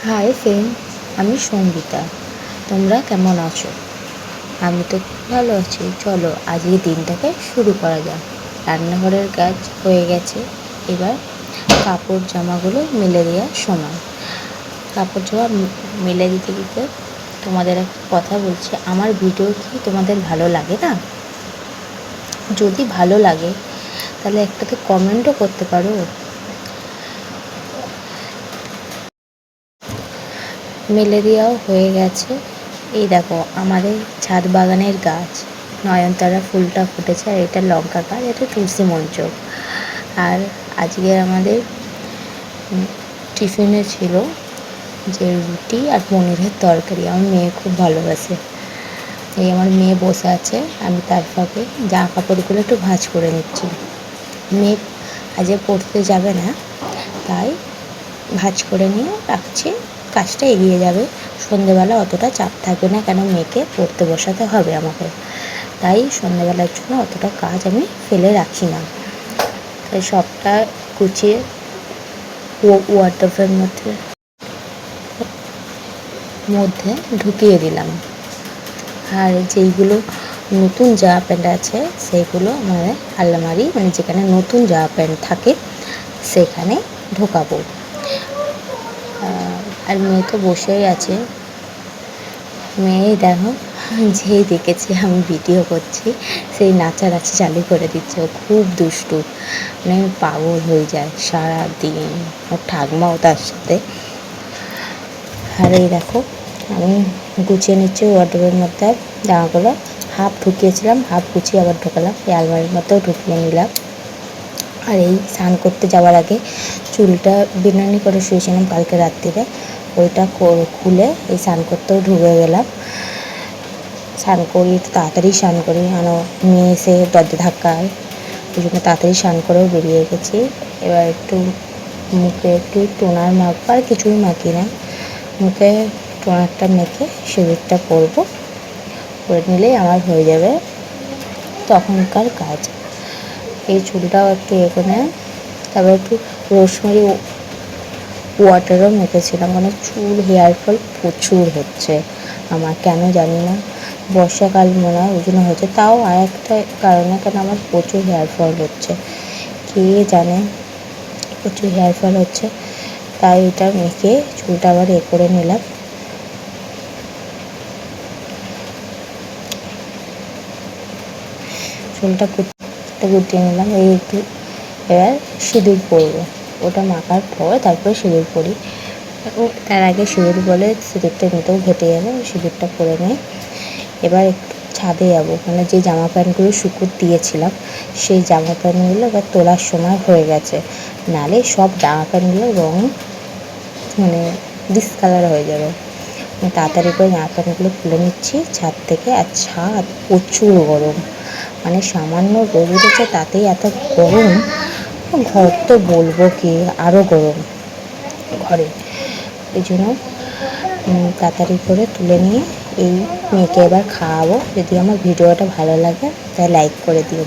Hi friend, আমি সঙ্গীতা। তোমরা কেমন আছো? আমি তো খুব ভালো আছি। চলো আজকে দিনটাকে শুরু করা যাক। রান্নাঘরের কাজ হয়ে গেছে, এবার কাপড় জামাগুলো মেলে দেওয়ার সময়। কাপড় জামা মেলে দিতে দিতে তোমাদের একটা কথা বলছি, আমার ভিডিও কি তোমাদের ভালো লাগে না? যদি ভালো লাগে তাহলে একটা তো কমেন্টও করতে পারো। মেলে দেওয়াও হয়ে গেছে। এই দেখো আমাদের ছাদ বাগানের গাছ, নয়নতারা ফুলটা ফুটেছে, আর এটা লঙ্কা গাছ, এটা তুলসী মঞ্চ। আর আজকে আমাদের টিফিনে ছিল যে রুটি আর পনিরের তরকারি। আমার মেয়ে খুব ভালোবাসে। এই আমার মেয়ে বসে আছে, আমি তার ফাঁকে জামা কাপড়গুলো একটু ভাঁজ করে নিচ্ছি। মেয়ে আজকে পড়তে যাবে না, তাই ভাঁজ করে নিয়ে রাখছি, কাজটা এগিয়ে যাবে। সন্ধেবেলা অতটা চাপ থাকবে না, কেন মেয়েকে পড়তে বসাতে হবে আমাকে, তাই সন্ধেবেলার জন্য অতটা কাজ আমি ফেলে রাখি না। তাই সবটা গুছিয়ে ওয়ার্ডরোবের মধ্যে ঢুকিয়ে দিলাম। আর যেইগুলো নতুন জামা প্যান্ট আছে সেইগুলো মানে আলমারি, মানে যেখানে নতুন জামা প্যান্ট থাকে সেখানে ঢোকাবো। আর মেয়ে তো বসেই আছে। মেয়ে দেখো, যেই দেখেছে আমি ভিডিও করছি সেই নাচানাচি চালু করে দিচ্ছে। ও খুব দুষ্টু, মানে আমি পাগল হয়ে যায় সারাদিন। ওর ঠাকমাও তার সাথে। আর এই দেখো আমি গুছিয়ে নিচ্ছি ওয়ার্ডরোবের মধ্যে জামাগুলো। হাফ ঢুকিয়েছিলাম, হাফ গুছিয়ে আবার ঢোকালাম, এই আলমারির মধ্যেও ঢুকিয়ে নিলাম। আর এই স্নান করতে যাওয়ার আগে চুলটা বিনুনি করে শুয়েছিলাম কালকে রাত্রিরে, ওইটা খুলে এই স্নান করতেও ঢুকে গেলাম। স্নান করি, একটু তাড়াতাড়ি স্নান করি, মেয়ে এসে দরজা ধাক্কায়, ওই জন্য তাড়াতাড়ি স্নান করেও বেরিয়ে গেছি। এবার একটু মুখে একটু টোনার মাখবো, আর কিছুই মাখি না, মুখে টোনারটা মেখে সিঁদুরটা পরবো, করে নিলেই আমার হয়ে যাবে তখনকার কাজ। এই চুলটাও একটু করে তারপর একটু রোজমেরি ওয়াটারও মেখেছিলাম, মানে চুল হেয়ার ফল প্রচুর হচ্ছে আমার, কেন জানি না, বর্ষাকাল মনে হয় ওই জন্য হচ্ছে। তাও আর একটা কারণে, কেন আমার প্রচুর হেয়ার ফল হচ্ছে, কে জানে, প্রচুর হেয়ার ফল হচ্ছে। তাই এটা মেখে চুলটা আবার করে নিলাম। চুলটা গুটিয়ে নিলাম। এই একটু এবার সিঁদুর পরবো, ওটা মাখার পর তারপরে সিঁদুর পরি। তার আগে সিঁদুর বলে সিঁদুরটা নিতেও ঘেটে যাবে, ওই সিঁদুরটা পরে নিই। এবার একটু ছাদে যাবো, মানে যে জামা প্যান্টগুলো শুকুর দিয়েছিলাম সেই জামা প্যান্টগুলো এবার তোলার সময় হয়ে গেছে, নালে সব জামা প্যান্টগুলো রঙ মানে ডিসকালার হয়ে যাবে। তাড়াতাড়ি করে জামা প্যান্টগুলো খুলে নিচ্ছি ছাদ থেকে। আর ছাদ প্রচুর গরম, মানে সামান্য রোদ উঠেছে তাতেই এত গরম, ঘর তো বলবো কি, আরও গরম ঘরে। এই জন্য তাড়াতাড়ি করে তুলে নিয়ে এই মেয়েকে এবার খাওয়াবো। যদি আমার ভিডিওটা ভালো লাগে তাহলে লাইক করে দিও।